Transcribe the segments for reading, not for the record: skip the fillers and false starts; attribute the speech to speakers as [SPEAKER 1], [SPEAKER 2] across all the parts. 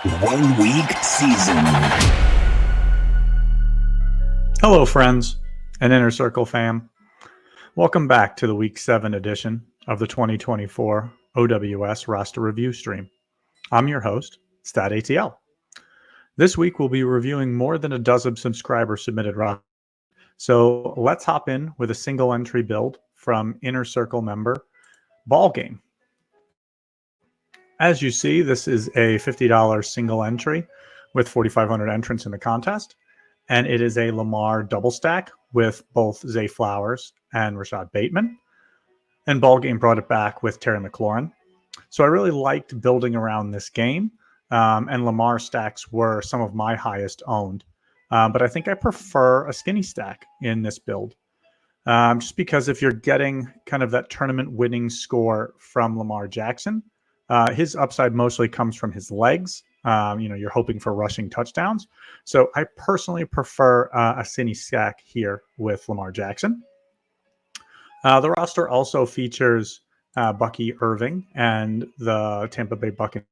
[SPEAKER 1] 1 week season.
[SPEAKER 2] Hello, friends and Inner Circle fam. Welcome back to the Week 7 edition of the 2024 OWS Roster Review Stream. I'm your host, StatATL. This week, we'll be reviewing more than a dozen subscriber-submitted rosters. So let's hop in with a single entry build from Inner Circle member Ballgame. As you see, this is a $50 single entry with 4,500 entrants in the contest. And it is a Lamar double stack with both Zay Flowers and Rashad Bateman. And Ballgame brought it back with Terry McLaurin. So I really liked building around this game. And Lamar stacks were some of my highest owned. But I think I prefer a skinny stack in this build. Just because if you're getting kind of that tournament winning score from Lamar Jackson, his upside mostly comes from his legs. You're hoping for rushing touchdowns. So I personally prefer a skinny stack here with Lamar Jackson. The roster also features Bucky Irving and the Tampa Bay Buccaneers.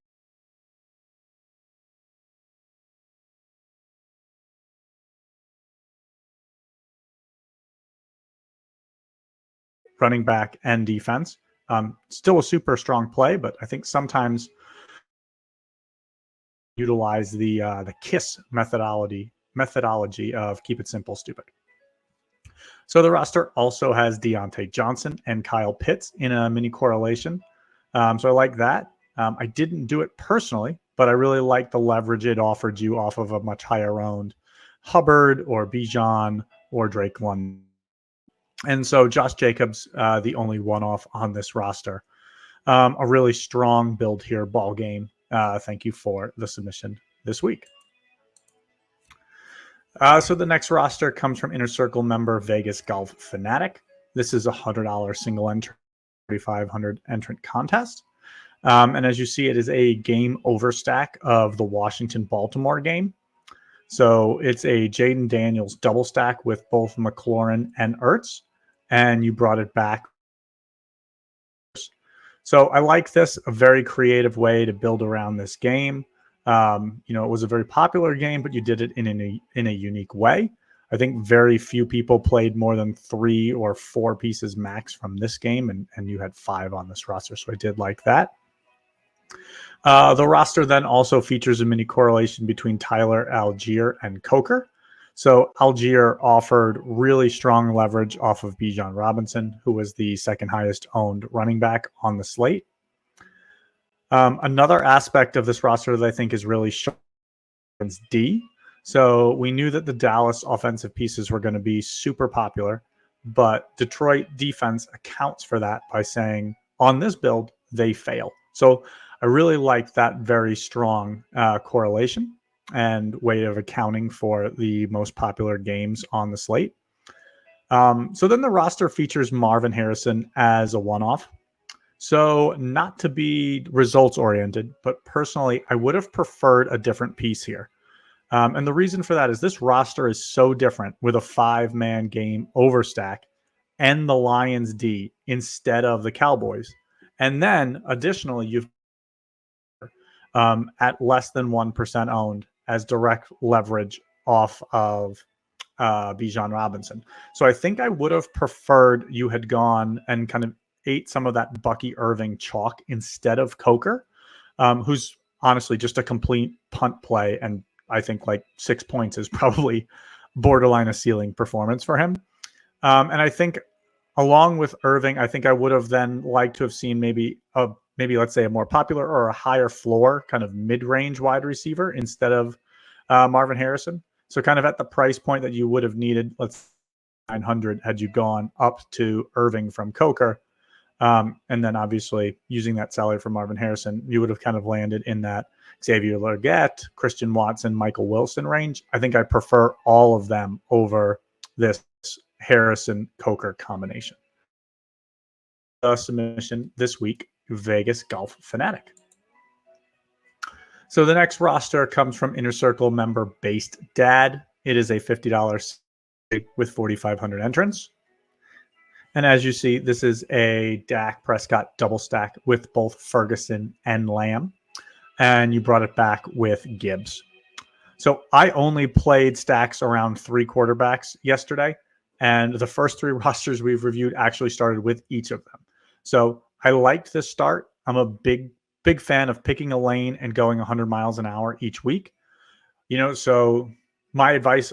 [SPEAKER 2] Running back and defense. Still a super strong play, but I think sometimes utilize the KISS methodology of keep it simple, stupid. So the roster also has Deontay Johnson and Kyle Pitts in a mini correlation. So I like that. I didn't do it personally, but I really like the leverage it offered you off of a much higher owned Hubbard or Bijan or Drake London. And so Josh Jacobs, the only one-off on this roster. A really strong build here, Ballgame. Thank you for the submission this week. So the next roster comes from Inner Circle member Vegas Golf Fanatic. This is a $100 single entry, 3,500 entrant contest. And as you see, it is a game overstack of the Washington-Baltimore game. So it's a Jaden Daniels double stack with both McLaurin and Ertz, and you brought it back. So I like this, a very creative way to build around this game. It was a very popular game, but you did it in a unique way. I think very few people played more than 3 or 4 pieces max from this game, and you had 5 on this roster, so I did like that. The roster then also features a mini correlation between Tyler, Algier, and Coker. So Algier offered really strong leverage off of Bijan Robinson, who was the second highest owned running back on the slate. Another aspect of this roster that I think is really sharp is D. So we knew that the Dallas offensive pieces were going to be super popular, but Detroit defense accounts for that by saying on this build, they fail. So I really like that very strong correlation and way of accounting for the most popular games on the slate. So then the roster features Marvin Harrison as a one-off. So not to be results-oriented, but personally, I would have preferred a different piece here. And the reason for that is this roster is so different with a 5-man game overstack and the Lions D instead of the Cowboys. And then additionally, you've at less than 1% owned as direct leverage off of Bijan Robinson. So I think I would have preferred you had gone and kind of ate some of that Bucky Irving chalk instead of Coker, who's honestly just a complete punt play. And I think like 6 points is probably borderline a ceiling performance for him. And I think along with Irving, I think I would have then liked to have seen maybe let's say a more popular or a higher floor kind of mid-range wide receiver instead of Marvin Harrison. So kind of at the price point that you would have needed, let's 900 had you gone up to Irving from Coker. And then obviously using that salary for Marvin Harrison, you would have kind of landed in that Xavier Leggett, Christian Watson, Michael Wilson range. I think I prefer all of them over this Harrison-Coker combination. The submission this week, Vegas Golf Fanatic. So the next roster comes from Inner Circle member Based Dad. It is a $50 with 4,500 entrants. And as you see, this is a Dak Prescott double stack with both Ferguson and Lamb. and you brought it back with Gibbs. So I only played stacks around 3 quarterbacks yesterday, and the first 3 rosters we've reviewed actually started with each of them. So I liked this start. I'm a big fan of picking a lane and going 100 miles an hour each week. So my advice,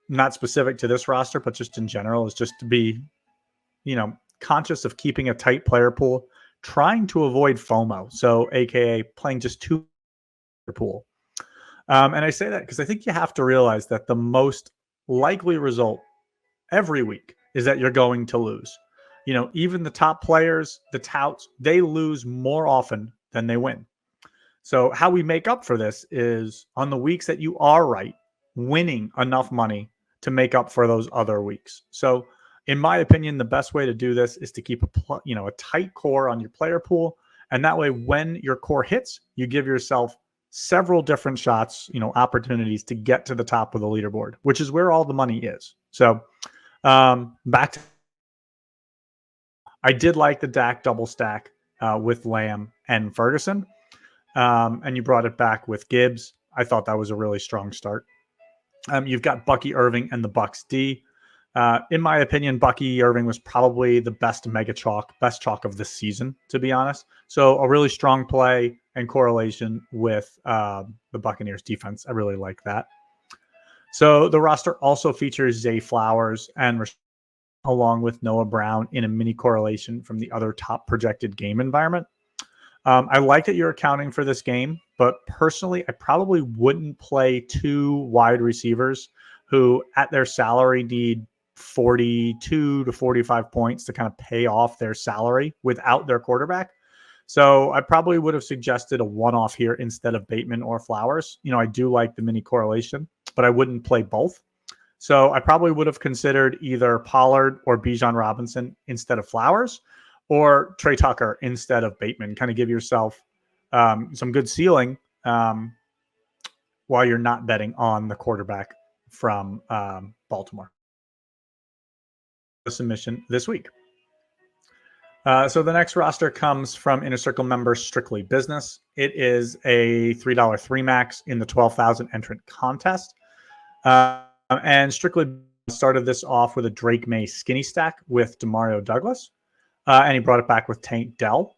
[SPEAKER 2] not specific to this roster, but just in general, is just to be, conscious of keeping a tight player pool, trying to avoid FOMO. So AKA playing just 2 pool. And I say that because I think you have to realize that the most likely result every week is that you're going to lose. Even the top players, the touts, they lose more often than they win. So how we make up for this is on the weeks that you are right, winning enough money to make up for those other weeks. So in my opinion, the best way to do this is to keep a tight core on your player pool. And that way, when your core hits, you give yourself several different shots, opportunities to get to the top of the leaderboard, which is where all the money is. So back to, I did like the Dak double stack with Lamb and Ferguson. And you brought it back with Gibbs. I thought that was a really strong start. You've got Bucky Irving and the Bucks D. In my opinion, Bucky Irving was probably the best best chalk of the season, to be honest. So a really strong play and correlation with the Buccaneers defense. I really like that. So the roster also features Zay Flowers and along with Noah Brown in a mini correlation from the other top projected game environment. I like that you're accounting for this game, but personally, I probably wouldn't play 2 wide receivers who at their salary need 42 to 45 points to kind of pay off their salary without their quarterback. So I probably would have suggested a one-off here instead of Bateman or Flowers. I do like the mini correlation, but I wouldn't play both. So I probably would have considered either Pollard or Bijan Robinson instead of Flowers, or Trey Tucker instead of Bateman. Kind of give yourself some good ceiling while you're not betting on the quarterback from Baltimore. The submission this week. So the next roster comes from Inner Circle member Strictly Business. It is a $3 3 max in the 12,000 entrant contest. And Strictly started this off with a Drake May skinny stack with Demario Douglas. And he brought it back with Tank Dell.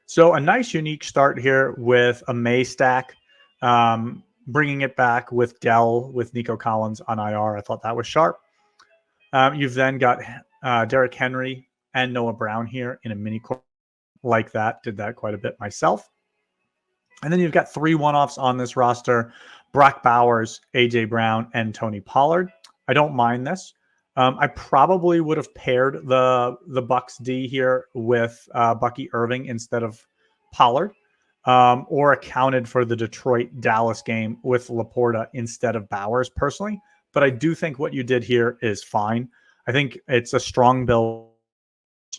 [SPEAKER 2] So a nice unique start here with a May stack, bringing it back with Dell with Nico Collins on IR. I thought that was sharp. You've then got Derrick Henry and Noah Brown here in a mini core like that. Did that quite a bit myself. And then you've got 3 one-offs on this roster: Brock Bowers, AJ Brown, and Tony Pollard. I don't mind this. I probably would have paired the Bucks D here with Bucky Irving instead of Pollard, or accounted for the Detroit-Dallas game with Laporta instead of Bowers personally. But I do think what you did here is fine. I think it's a strong build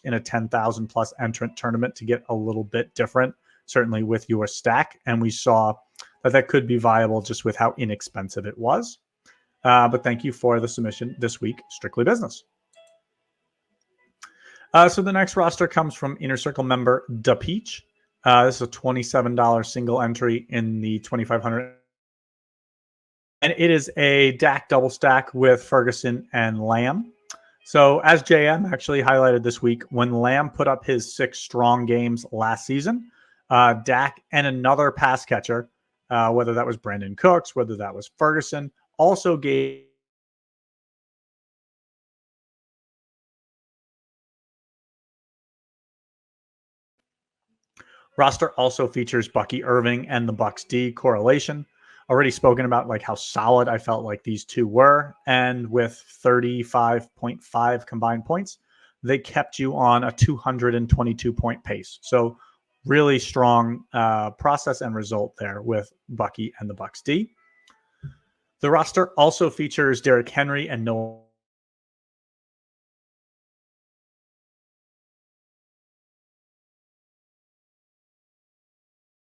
[SPEAKER 2] in a 10,000 plus entrant tournament to get a little bit different, certainly with your stack. And we saw that could be viable just with how inexpensive it was. But thank you for the submission this week, Strictly Business. So the next roster comes from Inner Circle member DaPeach. This is a $27 single entry in the 2,500. And it is a Dak double stack with Ferguson and Lamb. So as JM actually highlighted this week, when Lamb put up his 6 strong games last season, Dak and another pass catcher, whether that was Brandon Cooks, whether that was Ferguson, also gave roster also features Bucky Irving and the Bucks D correlation. Already spoken about like how solid I felt like these two were, and with 35.5 combined points, they kept you on a 222 point pace. So really strong process and result there with Bucky and the Bucks D. The roster also features Derrick Henry and Noah.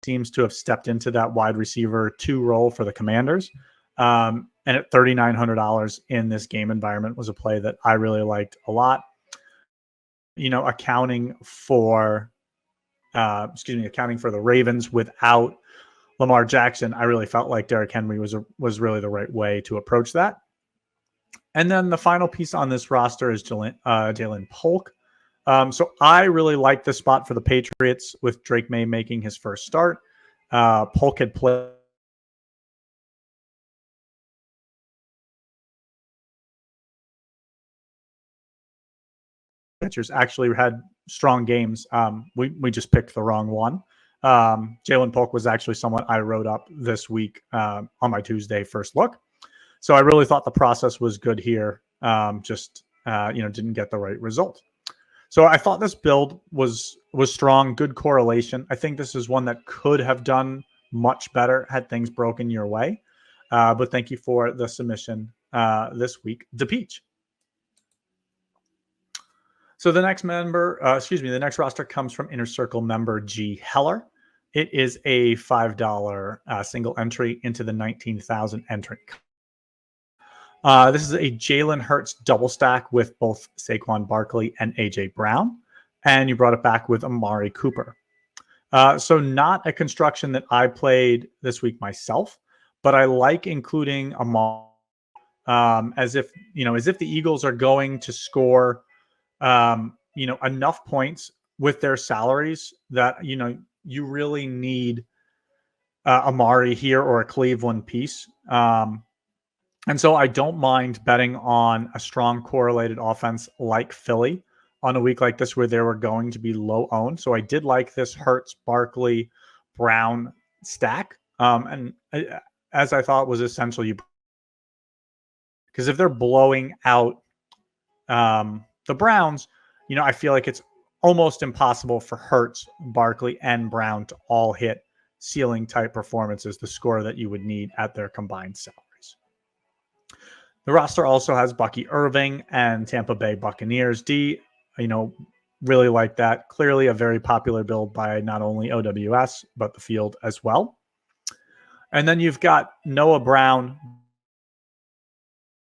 [SPEAKER 2] Seems to have stepped into that wide receiver 2 role for the Commanders. And at $3,900 in this game environment was a play that I really liked a lot. Accounting for the Ravens without Lamar Jackson, I really felt like Derrick Henry was really the right way to approach that. And then the final piece on this roster is Jalen Polk. So I really like this spot for the Patriots with Drake May making his first start. Polk had played pitchers actually had strong games. We just picked the wrong one. Jalen Polk was actually someone I wrote up this week on my Tuesday first look. So I really thought the process was good here. Didn't get the right result. So I thought this build was strong, good correlation. I think this is one that could have done much better had things broken your way. But thank you for the submission this week, DaPeach. So the next the next roster comes from Inner Circle member G. Heller. It is a $5 single entry into the 19,000 entrant. This is a Jalen Hurts double stack with both Saquon Barkley and AJ Brown, and you brought it back with Amari Cooper. So not a construction that I played this week myself, but I like including Amari as if the Eagles are going to score enough points with their salaries that you really need Amari here or a Cleveland piece. And so I don't mind betting on a strong correlated offense like Philly on a week like this where they were going to be low owned. So I did like this Hurts, Barkley, Brown stack. As I thought was essential, because if they're blowing out the Browns, I feel like it's almost impossible for Hurts, Barkley, and Brown to all hit ceiling type performances, the score that you would need at their combined salaries. The roster also has Bucky Irving and Tampa Bay Buccaneers. Really like that. Clearly a very popular build by not only OWS, but the field as well. And then you've got Noah Brown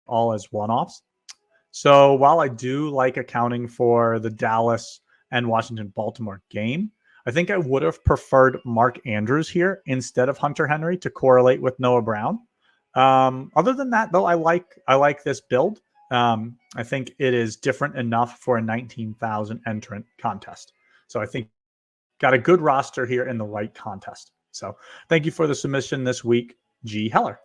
[SPEAKER 2] all as one-offs. So while I do like accounting for the Dallas and Washington-Baltimore game, I think I would have preferred Mark Andrews here instead of Hunter Henry to correlate with Noah Brown. Other than that, though, I like this build. I think it is different enough for a 19,000 entrant contest. So I think got a good roster here in the right contest. So thank you for the submission this week, G. Heller.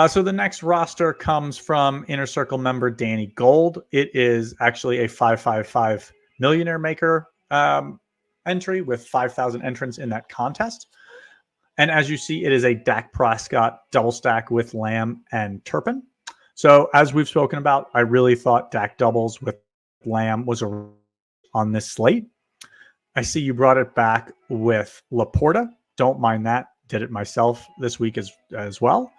[SPEAKER 2] So the next roster comes from Inner Circle member Danny Gold. It is actually a 555 millionaire maker entry with 5,000 entrants in that contest. And as you see, it is a Dak Prescott double stack with Lamb and Turpin. So as we've spoken about, I really thought Dak doubles with Lamb was on this slate. I see you brought it back with Laporta. Don't mind that. Did it myself this week as well.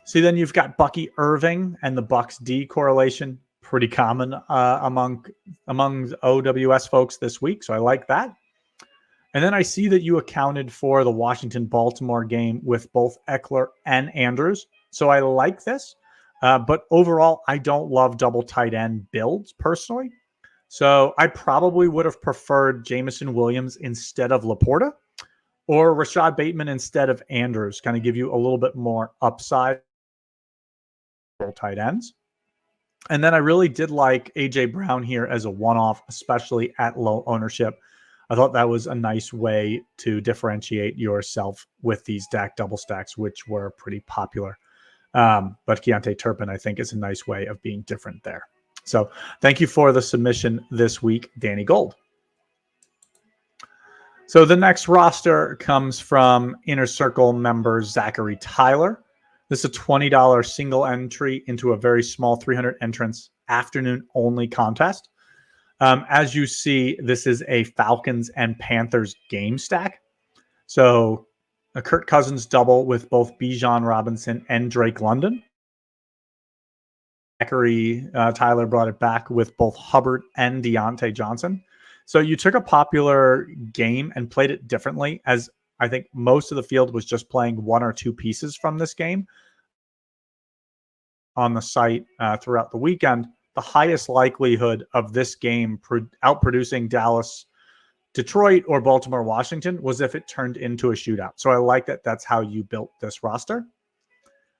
[SPEAKER 2] See, then you've got Bucky Irving and the Bucks D correlation, pretty common among OWS folks this week. So I like that. And then I see that you accounted for the Washington-Baltimore game with both Eckler and Andrews. So I like this. But overall, I don't love double tight end builds personally. So I probably would have preferred Jameson Williams instead of Laporta or Rashad Bateman instead of Andrews, kind of give you a little bit more upside tight ends. And then I really did like A.J. Brown here as a one-off, especially at low ownership. I thought that was a nice way to differentiate yourself with these Dak double stacks, which were pretty popular. But Keontae Turpin, I think, is a nice way of being different there. So thank you for the submission this week, Danny Gold. So the next roster comes from Inner Circle member Zachary Tyler. This is a $20 single entry into a very small 300 entrants afternoon only contest. As you see, this is a Falcons and Panthers game stack. So a Kirk Cousins double with both Bijan Robinson and Drake London. Zachary Tyler brought it back with both Hubbard and Deontay Johnson. So you took a popular game and played it differently, as I think most of the field was just playing one or two pieces from this game on the site throughout the weekend. The highest likelihood of this game outproducing Dallas Detroit or Baltimore, Washington was if it turned into a shootout. So I like that that's how you built this roster.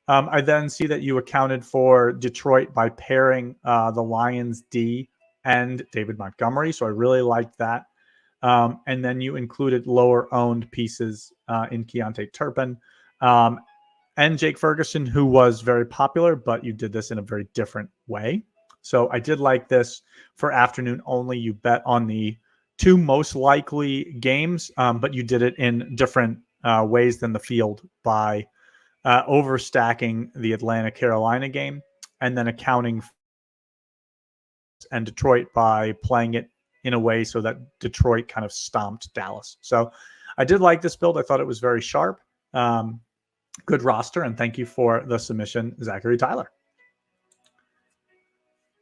[SPEAKER 2] I then see that you accounted for Detroit by pairing the Lions D and David Montgomery. So I really liked that. And then you included lower owned pieces in Keontae Turpin and Jake Ferguson, who was very popular, but you did this in a very different way. So I did like this for afternoon only. You bet on the two most likely games, but you did it in different ways than the field by overstacking the Atlanta-Carolina game and then accounting and Detroit by playing it in a way so that Detroit kind of stomped Dallas. So I did like this build. I thought it was very sharp. Good roster, and thank you for the submission, Zachary Tyler.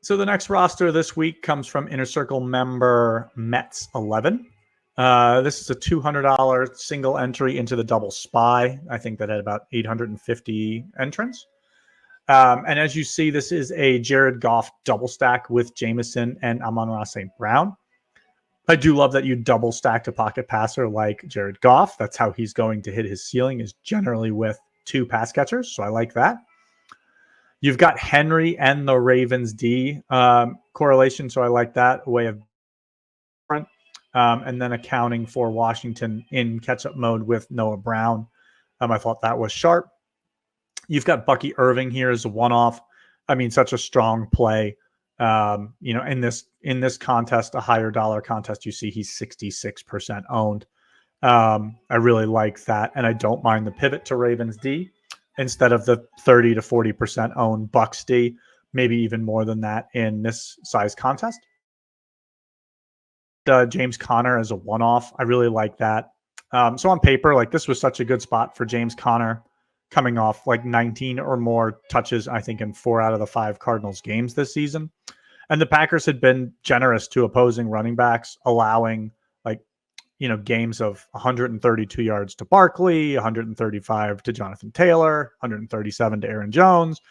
[SPEAKER 2] So the next roster this week comes from Inner Circle member Mets11. This is a $200 single entry into the double spy. I think that had about 850 entrants. And as you see, this is a Jared Goff double stack with Jameson and Amon-Ra St. Brown. I do love that you double stacked a pocket passer like Jared Goff. That's how he's going to hit his ceiling, is generally with two pass catchers. So I like that. You've got Henry and the Ravens D correlation. So I like that way of front. And then accounting for Washington in catch-up mode with Noah Brown. I thought that was sharp. You've got Bucky Irving here as a one-off. I mean, such a strong play. In this contest, a higher dollar contest, you see he's 66% owned. I really like that, and I don't mind the pivot to Ravens D instead of the 30 to 40% owned Bucks D, maybe even more than that in this size contest. James Conner as a one-off, I really like that. So on paper, like this was such a good spot for James Conner, coming off like 19 or more touches, I think, in 4 out of the 5 Cardinals games this season. And the Packers had been generous to opposing running backs, allowing games of 132 yards to Barkley, 135 to Jonathan Taylor, 137 to Aaron Jones,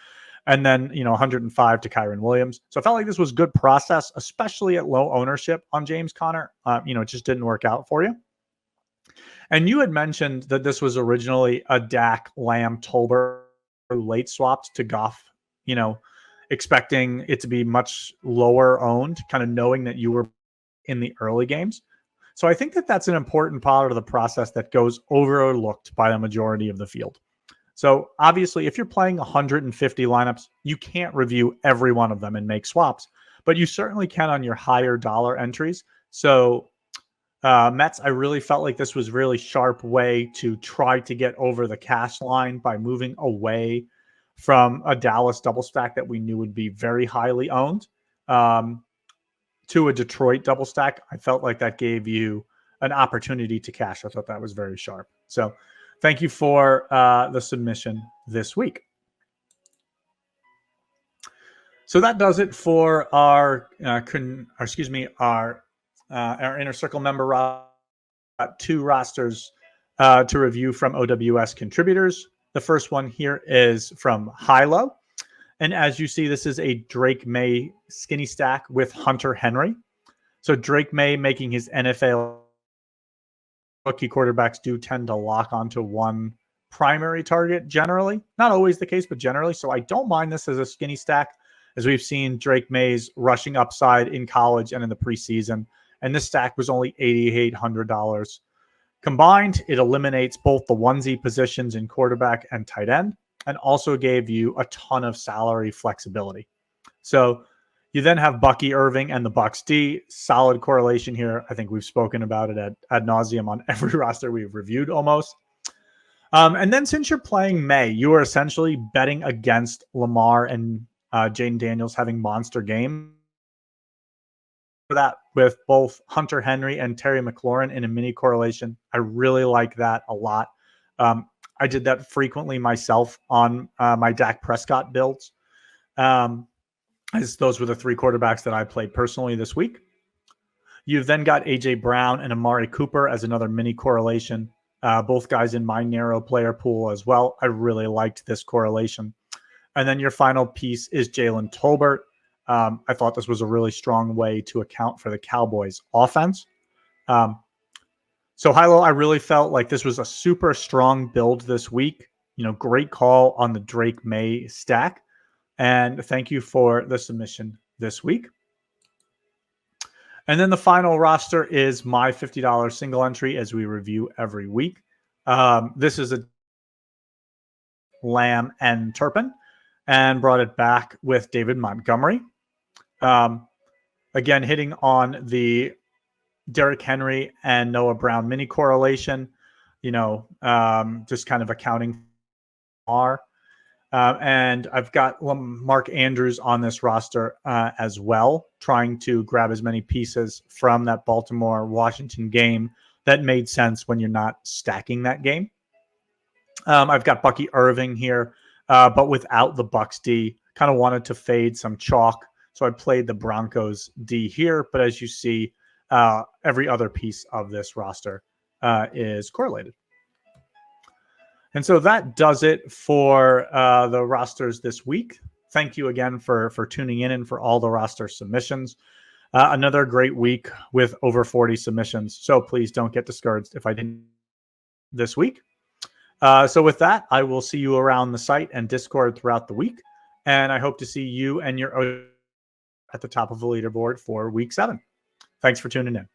[SPEAKER 2] and then 105 to Kyren Williams. So I felt like this was good process, especially at low ownership on James Conner. It just didn't work out for you. And you had mentioned that this was originally a Dak, Lamb, Tolbert late swapped to Goff, expecting it to be much lower owned, kind of knowing that you were in the early games. So I think that that's an important part of the process that goes overlooked by the majority of the field. So obviously, if you're playing 150 lineups, you can't review every one of them and make swaps, but you certainly can on your higher dollar entries. So Mets, I really felt like this was a really sharp way to try to get over the cash line by moving away from a Dallas double stack that we knew would be very highly owned to a Detroit double stack. I felt like that gave you an opportunity to cash. I thought that was very sharp. So thank you for the submission this week. So that does it for our Inner Circle member 2 rosters to review from OWS contributors. The first one here is from Hilow. And as you see, this is a Drake May skinny stack with Hunter Henry. So Drake May making his NFL rookie quarterbacks do tend to lock onto one primary target generally. Not always the case, but generally. So I don't mind this as a skinny stack, as we've seen Drake May's rushing upside in college and in the preseason. And this stack was only $8,800. Combined, it eliminates both the onesie positions in quarterback and tight end, and also gave you a ton of salary flexibility. So you then have Bucky Irving and the Bucks D. Solid correlation here. I think we've spoken about it ad nauseum on every roster we've reviewed almost. And then since you're playing May, you are essentially betting against Lamar and Jaden Daniels having monster games. For that, with both Hunter Henry and Terry McLaurin in a mini correlation, I really like that a lot. I did that frequently myself on my Dak Prescott builds, as those were the 3 quarterbacks that I played personally this week. You've then got A.J. Brown and Amari Cooper as another mini correlation, both guys in my narrow player pool as well. I really liked this correlation. And then your final piece is Jalen Tolbert. I thought this was a really strong way to account for the Cowboys offense. So Hilow, I really felt like this was a super strong build this week. Great call on the Drake May stack. And thank you for the submission this week. And then the final roster is my $50 single entry, as we review every week. This is a Lamb and Turpin, and brought it back with David Montgomery. Again, hitting on the Derrick Henry and Noah Brown mini correlation, just kind of accounting for. And I've got Mark Andrews on this roster as well, trying to grab as many pieces from that Baltimore-Washington game that made sense when you're not stacking that game. I've got Bucky Irving here, but without the Bucks D. Kind of wanted to fade some chalk, so I played the Broncos D here. But as you see, every other piece of this roster is correlated. And so that does it for the rosters this week. Thank you again for tuning in and for all the roster submissions. Another great week with over 40 submissions. So please don't get discouraged if I didn't this week. So with that, I will see you around the site and Discord throughout the week. And I hope to see you and your at the top of the leaderboard for week 7. Thanks for tuning in.